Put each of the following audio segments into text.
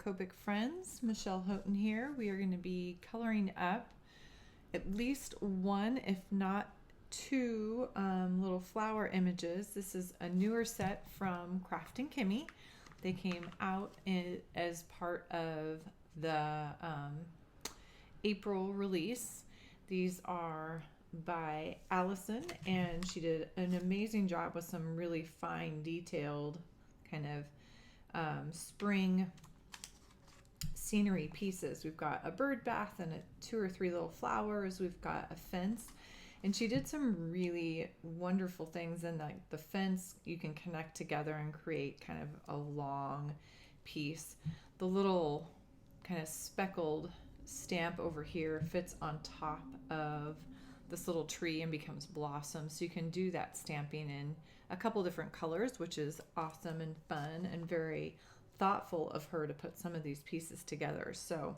Copic friends, Michelle Houghton here. We are going to be coloring up at least one, if not two, little flower images. This is a newer set from Kraftin Kimmie. They came out as part of the April release. These are by Allison, and she did an amazing job with some really fine detailed kind of spring scenery pieces. We've got a bird bath and two or three little flowers. We've got a fence, and she did some really wonderful things. And the fence you can connect together and create kind of a long piece. The little kind of speckled stamp over here fits on top of this little tree and becomes blossom. So you can do that stamping in a couple different colors, which is awesome and fun and very thoughtful of her to put some of these pieces together. So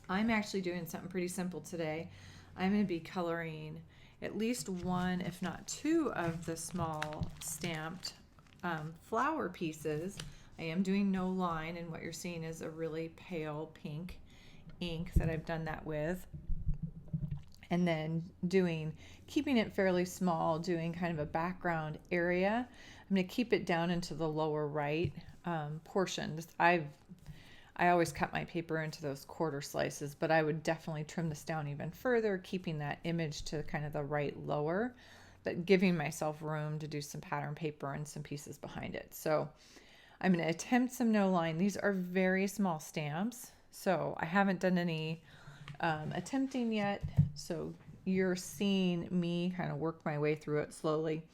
I'm actually doing something pretty simple today. I'm going to be coloring at least one, if not two, of the small stamped flower pieces. I am doing no line, and what you're seeing is a really pale pink ink that I've done that with. And then keeping it fairly small, doing kind of a background area. I'm going to keep it down into the lower right portion. I always cut my paper into those quarter slices, but I would definitely trim this down even further, keeping that image to kind of the right lower, but giving myself room to do some pattern paper and some pieces behind it. So I'm going to attempt some no line. These are very small stamps, so I haven't done any attempting yet, so you're seeing me kind of work my way through it slowly.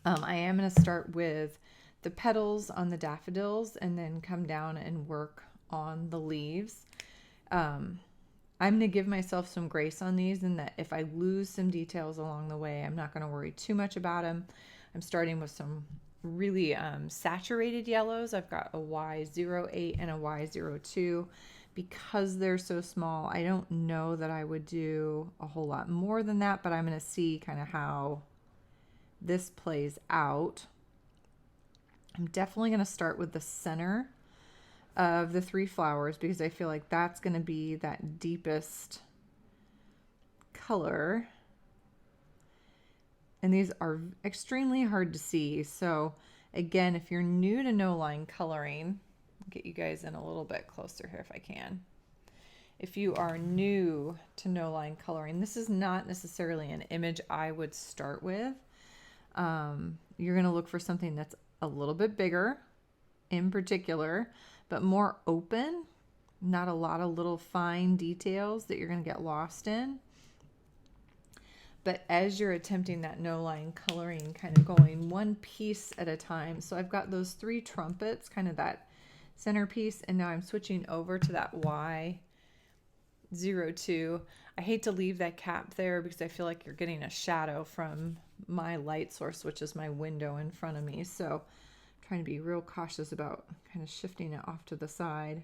I am going to start with the petals on the daffodils and then come down and work on the leaves. I'm going to give myself some grace on these, and that if I lose some details along the way, I'm not going to worry too much about them. I'm starting with some really saturated yellows. I've got a Y08 and a Y02. Because they're so small, I don't know that I would do a whole lot more than that, but I'm going to see kind of how this plays out. I'm definitely going to start with the center of the three flowers because I feel like that's going to be that deepest color. And these are extremely hard to see. So again, if you're new to no line coloring, get you guys in a little bit closer here if I can. If you are new to no line coloring, this is not necessarily an image I would start with. You're going to look for something that's a little bit bigger in particular, but more open, not a lot of little fine details that you're going to get lost in. But as you're attempting that no line coloring, kind of going one piece at a time. So I've got those three trumpets, kind of that centerpiece, and now I'm switching over to that Y02. I hate to leave that cap there because I feel like you're getting a shadow from my light source, which is my window in front of me. So I'm trying to be real cautious about kind of shifting it off to the side.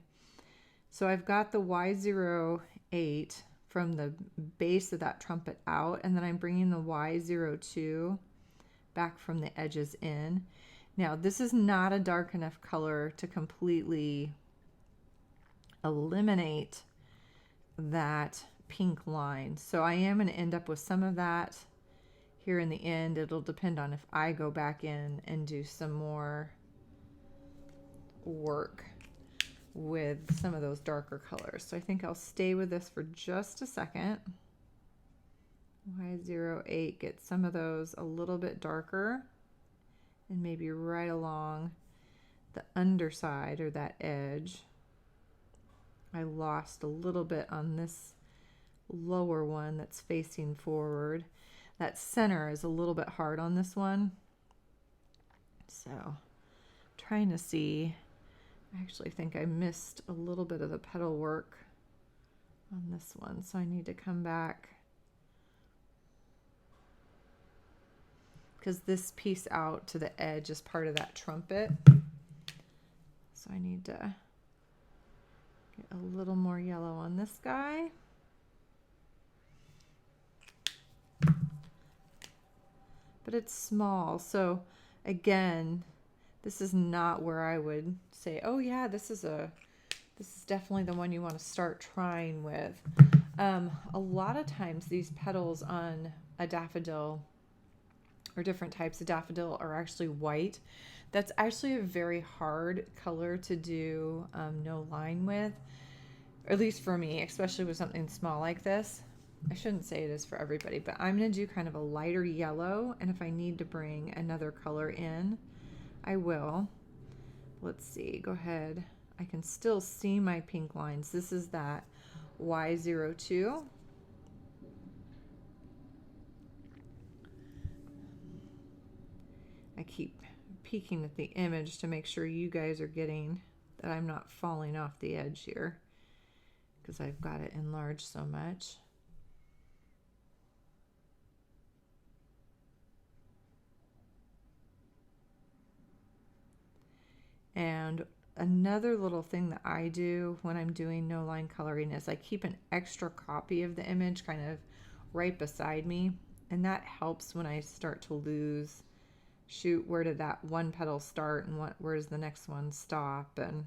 So I've got the Y08 from the base of that trumpet out, and then I'm bringing the Y02 back from the edges in. Now, this is not a dark enough color to completely eliminate that pink line. So I am going to end up with some of that here in the end. It'll depend on if I go back in and do some more work with some of those darker colors. So I think I'll stay with this for just a second. Y08, get some of those a little bit darker. And maybe right along the underside or that edge. I lost a little bit on this lower one that's facing forward. That center is a little bit hard on this one. So trying to see, I actually think I missed a little bit of the petal work on this one. So I need to come back, because this piece out to the edge is part of that trumpet. So I need to get a little more yellow on this guy. But it's small. So again, This is not where I would say, oh yeah, this is definitely the one you want to start trying with. A lot of times these petals on a daffodil or different types of daffodil are actually white. That's actually a very hard color to do no line with, or at least for me, especially with something small like this. I shouldn't say it is for everybody, but I'm going to do kind of a lighter yellow, and if I need to bring another color in, I will. Let's see, go ahead. I can still see my pink lines. This is that Y02. I keep peeking at the image to make sure you guys are getting that I'm not falling off the edge here because I've got it enlarged so much. And another little thing that I do when I'm doing no line coloring is I keep an extra copy of the image kind of right beside me, and that helps when I start to lose, shoot, where did that one petal start and where does the next one stop. And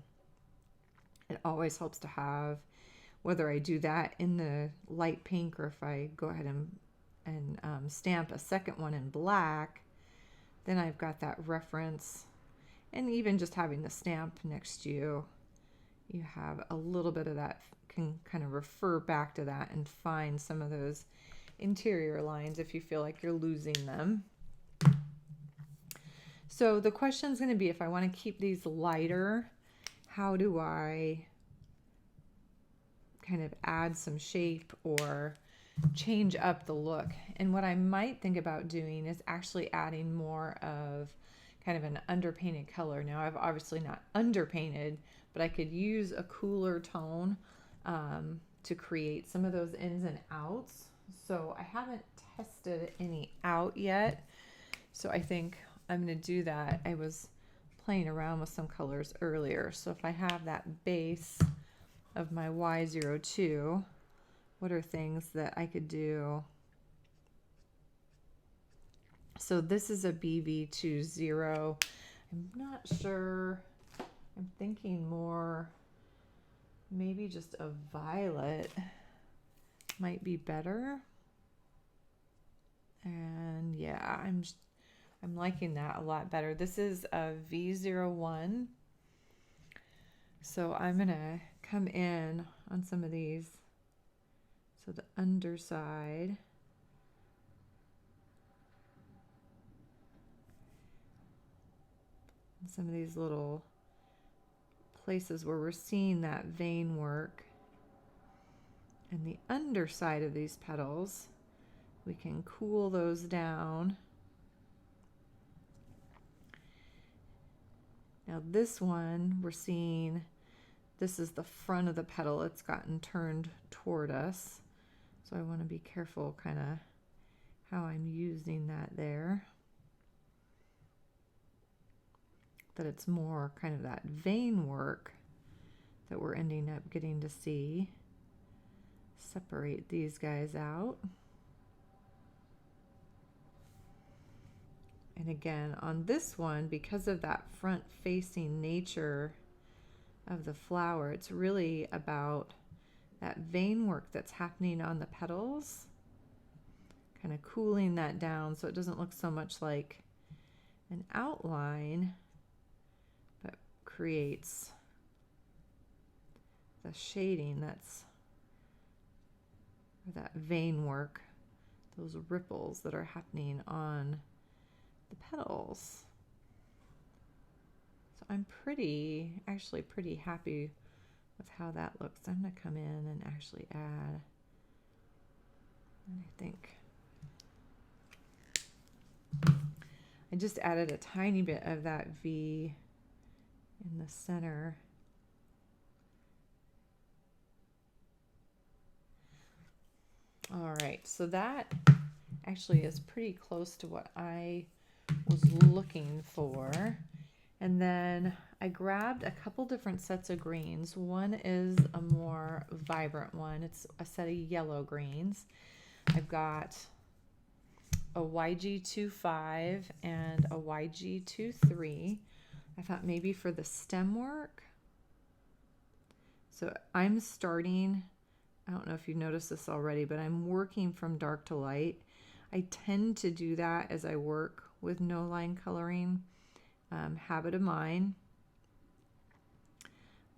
it always helps to have, whether I do that in the light pink or if I go ahead and stamp a second one in black, then I've got that reference. And even just having the stamp next to you, you have a little bit of that, can kind of refer back to that and find some of those interior lines if you feel like you're losing them. So the question is going to be, if I want to keep these lighter, how do I kind of add some shape or change up the look? And what I might think about doing is actually adding more of kind of an underpainted color. Now I've obviously not underpainted, but I could use a cooler tone to create some of those ins and outs. So I haven't tested any out yet. So I think I'm going to do that. I was playing around with some colors earlier. So if I have that base of my Y02, what are things that I could do? So this is a BV20. I'm not sure. I'm thinking more, maybe just a violet might be better. And yeah, I'm liking that a lot better. This is a V01. So I'm gonna come in on some of these. So the underside. Some of these little places where we're seeing that vein work. And the underside of these petals, we can cool those down. Now this one, we're seeing, this is the front of the petal. It's gotten turned toward us. So I want to be careful kind of how I'm using that there. That it's more kind of that vein work that we're ending up getting to see. Separate these guys out. And again, on this one, because of that front facing nature of the flower, it's really about that vein work that's happening on the petals, kind of cooling that down so it doesn't look so much like an outline, but creates the shading that's, or that vein work, those ripples that are happening on the petals. So I'm actually pretty happy with how that looks. I'm going to come in and actually add, and I think I just added a tiny bit of that V in the center. All right, so that actually is pretty close to what I was looking for. And then I grabbed a couple different sets of greens. One is a more vibrant one. It's a set of yellow greens. I've got a YG25 and a YG23. I thought maybe for the stem work. So I'm starting, I don't know if you've noticed this already, but I'm working from dark to light. I tend to do that as I work with no line coloring, habit of mine. I'm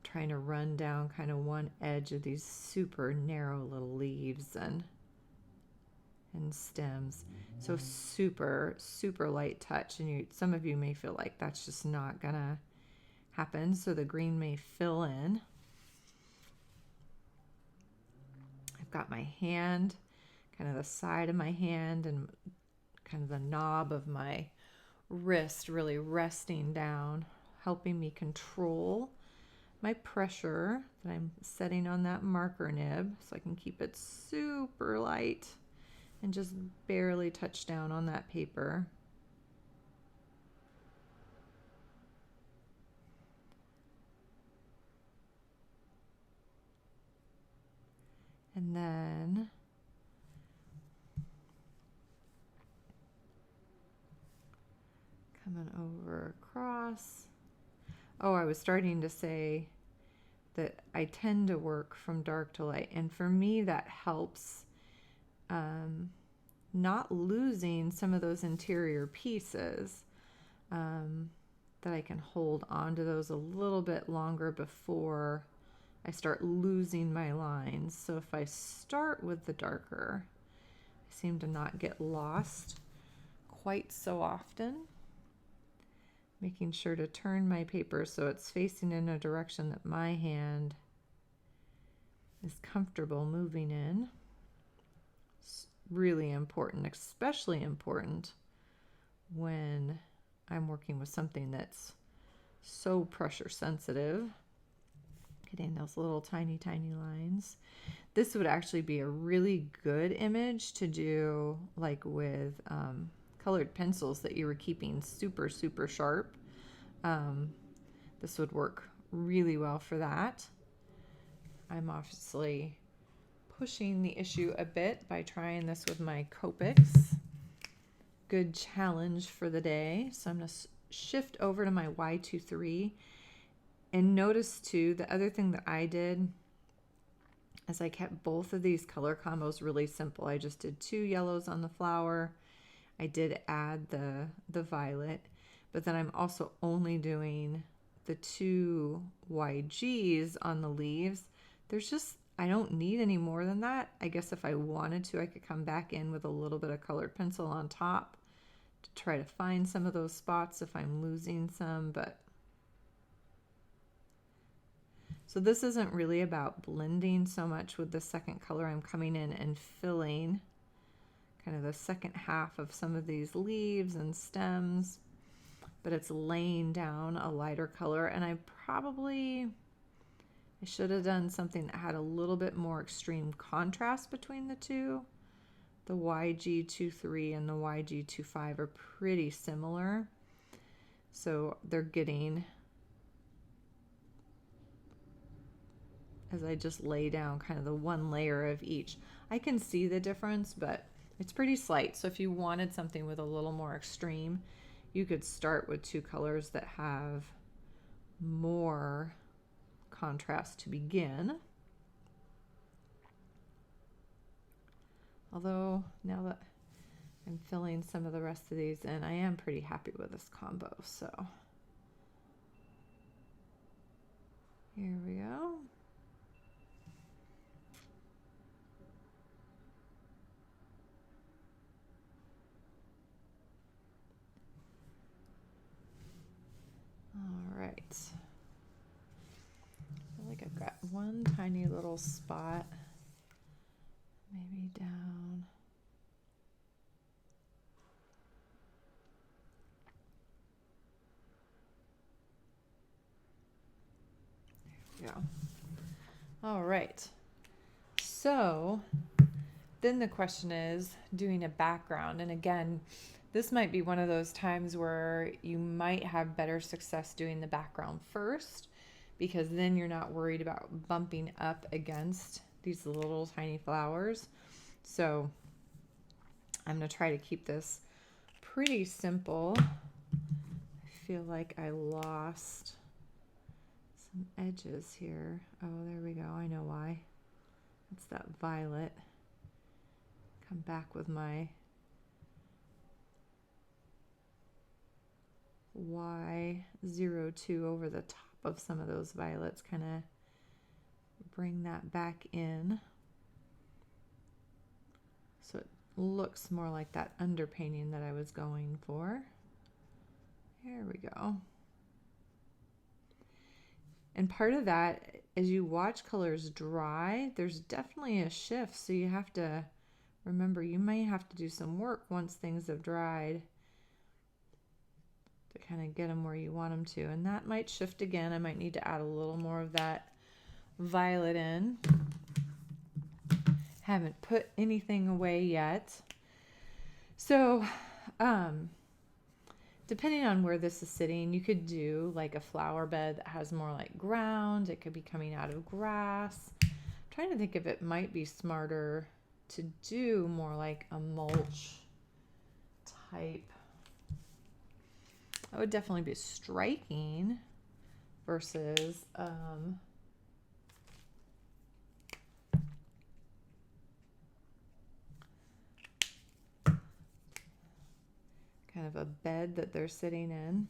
trying to run down kind of one edge of these super narrow little leaves and stems. So super, super light touch. And some of you may feel like that's just not gonna happen. So the green may fill in. I've got my hand, kind of the side of my hand and kind of the knob of my wrist really resting down, helping me control my pressure that I'm setting on that marker nib so I can keep it super light and just barely touch down on that paper. And then coming over across. Oh, I was starting to say that I tend to work from dark to light. And for me, that helps not losing some of those interior pieces, that I can hold onto those a little bit longer before I start losing my lines. So if I start with the darker, I seem to not get lost quite so often. Making sure to turn my paper so it's facing in a direction that my hand is comfortable moving in. It's really important, especially important when I'm working with something that's so pressure sensitive. Getting those little tiny, tiny lines. This would actually be a really good image to do like with colored pencils that you were keeping super, super sharp. This would work really well for that. I'm obviously pushing the issue a bit by trying this with my Copics. Good challenge for the day. So I'm going to shift over to my Y23. And notice too, the other thing that I did is I kept both of these color combos really simple. I just did 2 yellows on the flower. I did add the violet, but then I'm also only doing the 2 YGs on the leaves. There's just, I don't need any more than that. I guess if I wanted to, I could come back in with a little bit of colored pencil on top to try to find some of those spots if I'm losing some, but so this isn't really about blending so much with the second color. I'm coming in and filling kind of the second half of some of these leaves and stems, but it's laying down a lighter color. And I should have done something that had a little bit more extreme contrast between the two. The YG23 and the YG25 are pretty similar. So they're getting, as I just lay down kind of the one layer of each. I can see the difference, but it's pretty slight. So if you wanted something with a little more extreme, you could start with 2 colors that have more contrast to begin. Although now that I'm filling some of the rest of these in, I am pretty happy with this combo. So here we go. All right. I feel like I've got one tiny little spot, maybe down. There we go. All right. So then the question is doing a background. And again, this might be one of those times where you might have better success doing the background first, because then you're not worried about bumping up against these little tiny flowers. So I'm going to try to keep this pretty simple. I feel like I lost some edges here. Oh, there we go. I know why. It's that violet. Come back with my Y02 over the top of some of those violets, kind of bring that back in so it looks more like that underpainting that I was going for. There we go. And part of that, as you watch colors dry, there's definitely a shift, so you have to remember you may have to do some work once things have dried to kind of get them where you want them to. And that might shift again. I might need to add a little more of that violet in. Haven't put anything away yet. So, depending on where this is sitting, you could do like a flower bed that has more like ground. It could be coming out of grass. I'm trying to think if it might be smarter to do more like a mulch type. That would definitely be striking versus kind of a bed that they're sitting in.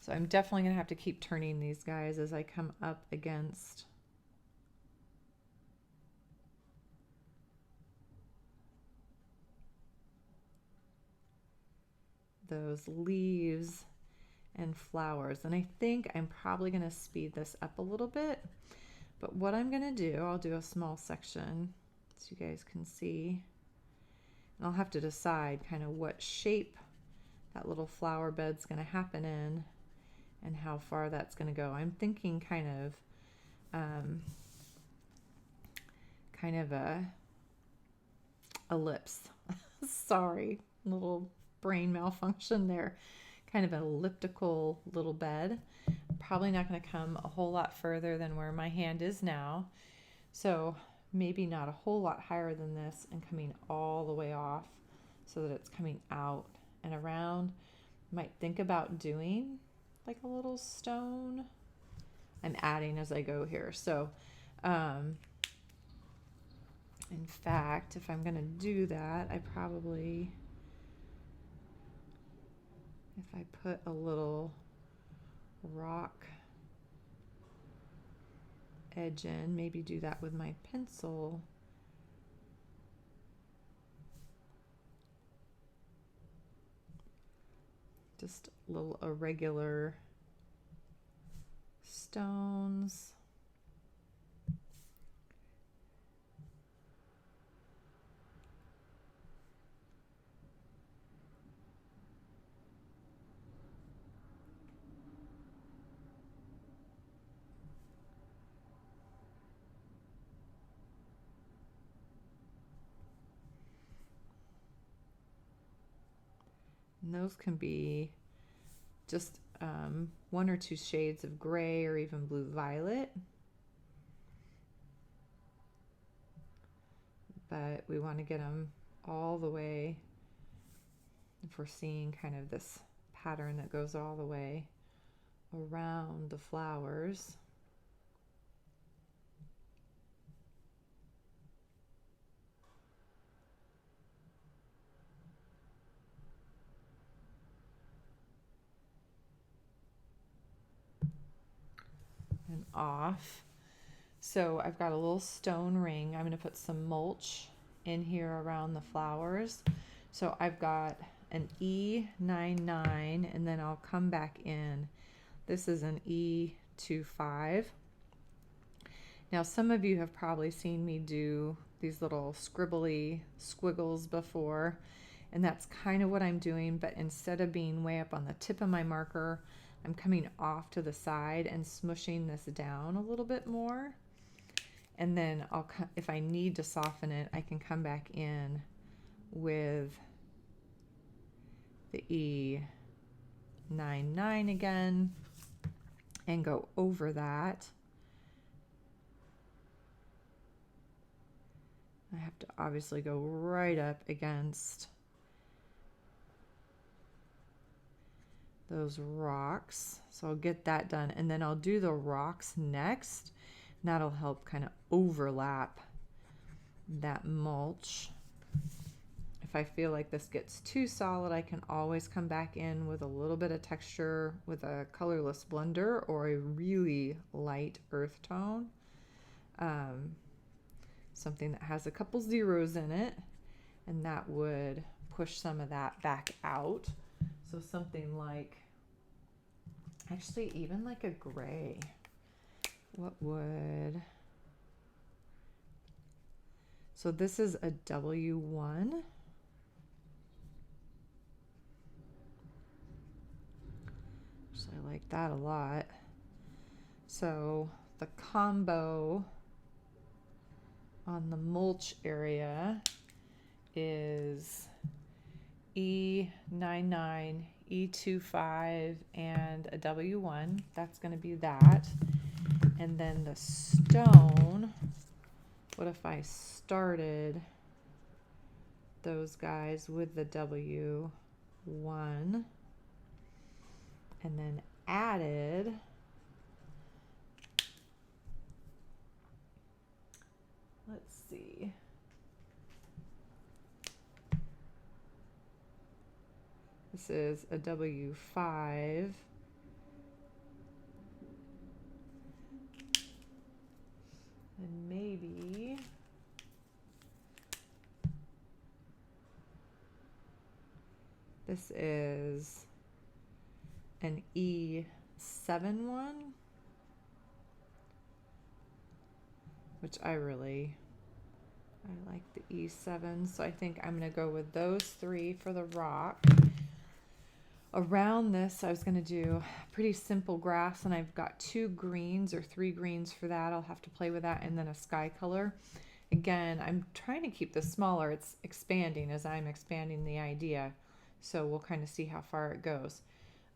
So I'm definitely going to have to keep turning these guys as I come up against those leaves and flowers. And I think I'm probably going to speed this up a little bit. But what I'm going to do, I'll do a small section so you guys can see. And I'll have to decide kind of what shape that little flower bed's going to happen in and how far that's going to go. I'm thinking kind of a ellipse. Sorry, little brain malfunction there. Kind of an elliptical little bed. Probably not going to come a whole lot further than where my hand is now. So maybe not a whole lot higher than this and coming all the way off so that it's coming out and around. Might think about doing like a little stone. I'm adding as I go here. So, in fact, if I'm going to do that, I probably, if I put a little rock edge in, maybe do that with my pencil. Just little irregular stones. And those can be just one or two shades of gray or even blue violet. But we want to get them all the way, if we're seeing kind of this pattern that goes all the way around the flowers. And off. So I've got a little stone ring. I'm going to put some mulch in here around the flowers. So I've got an E99 and then I'll come back in. This is an E25. Now some of you have probably seen me do these little scribbly squiggles before, and that's kind of what I'm doing, but instead of being way up on the tip of my marker, I'm coming off to the side and smushing this down a little bit more. And then if I need to soften it, I can come back in with the E99 again and go over that. I have to obviously go right up against those rocks. So I'll get that done, and then I'll do the rocks next. And that'll help kind of overlap that mulch. If I feel like this gets too solid, I can always come back in with a little bit of texture with a colorless blender or a really light earth tone. Something that has a couple zeros in it, and that would push some of that back out. So something like, actually even like a gray. What would, so this is a W1. So I like that a lot. So the combo on the mulch area is E99, E25, and a W1. That's going to be that. And then the stone, what if I started those guys with the W1 and then added let's see. This is a W5. And maybe this is an E7 one, which I like the E7, so I think I'm going to go with those three for the rock. Around this, I was going to do pretty simple grass, and I've got 2 greens or 3 greens for that. I'll have to play with that, and then a sky color. Again, I'm trying to keep this smaller. It's expanding as I'm expanding the idea, so we'll kind of see how far it goes.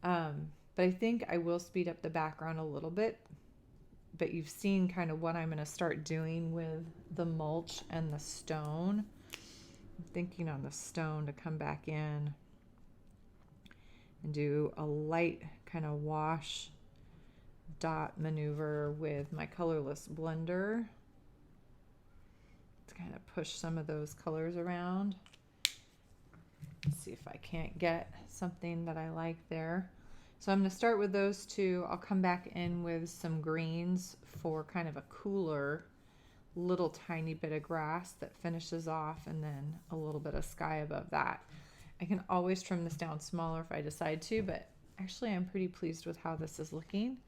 But I think I will speed up the background a little bit, but you've seen kind of what I'm going to start doing with the mulch and the stone. I'm thinking on the stone to come back in and do a light kind of wash dot maneuver with my colorless blender to kind of push some of those colors around. Let's see if I can't get something that I like there. So I'm going to start with those 2. I'll come back in with some greens for kind of a cooler little tiny bit of grass that finishes off, and then a little bit of sky above that. I can always trim this down smaller if I decide to, but actually I'm pretty pleased with how this is looking.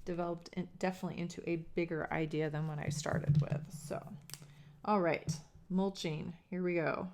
Developed definitely into a bigger idea than what I started with. So, all right, mulching, here we go.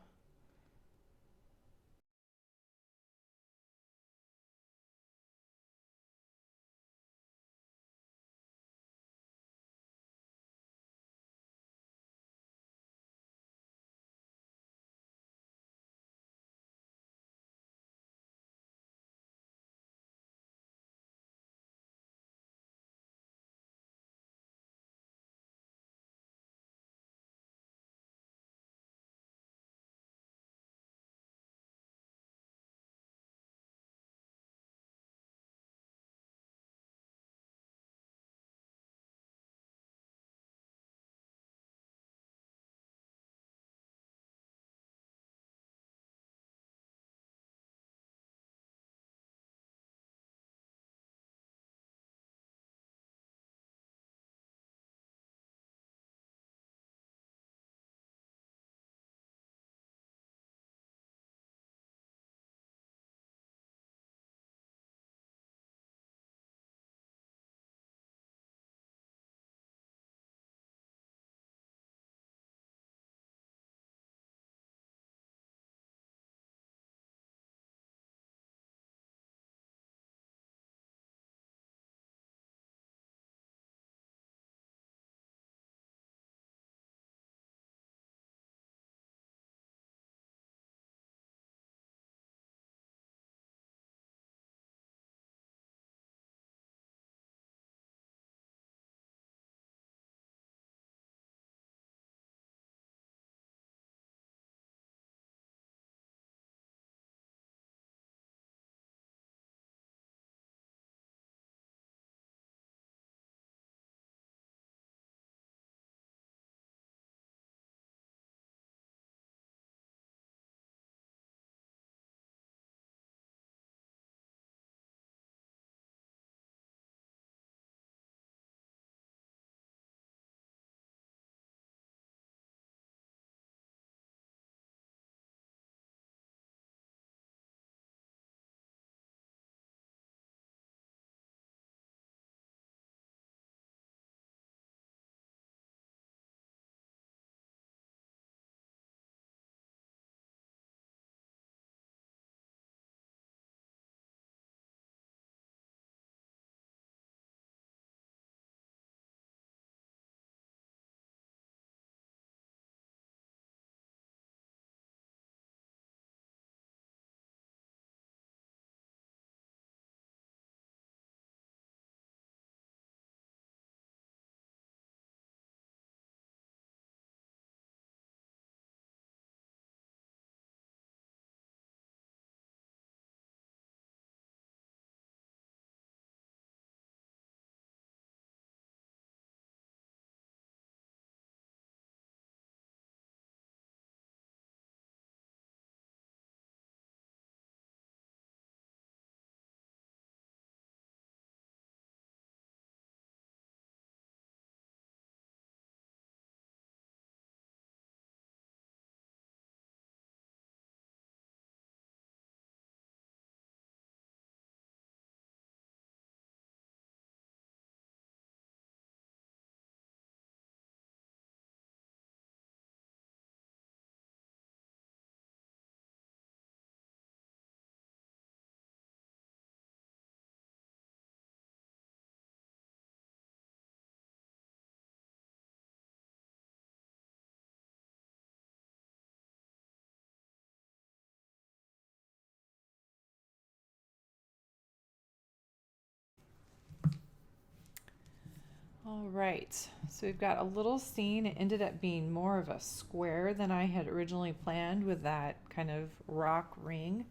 All right, so we've got a little scene. It ended up being more of a square than I had originally planned with that kind of rock ring,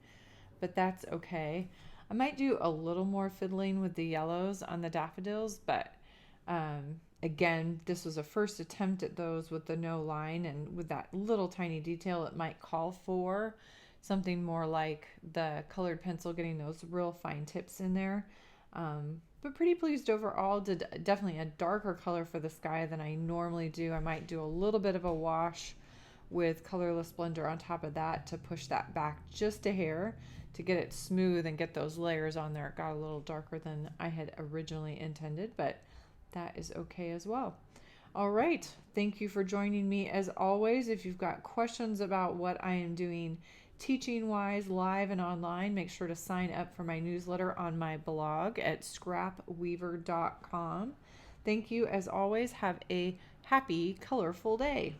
but that's okay. I might do a little more fiddling with the yellows on the daffodils, but again, this was a first attempt at those with the no line, and with that little tiny detail, it might call for something more like the colored pencil, getting those real fine tips in there. But pretty pleased overall. Did definitely a darker color for the sky than I normally do. I might do a little bit of a wash with colorless blender on top of that to push that back just a hair to get it smooth and get those layers on there. It got a little darker than I had originally intended, but that is okay as well. All right, thank you for joining me as always. If you've got questions about what I am doing teaching wise, live and online, make sure to sign up for my newsletter on my blog at scrapweaver.com. Thank you as always. Have a happy, colorful day.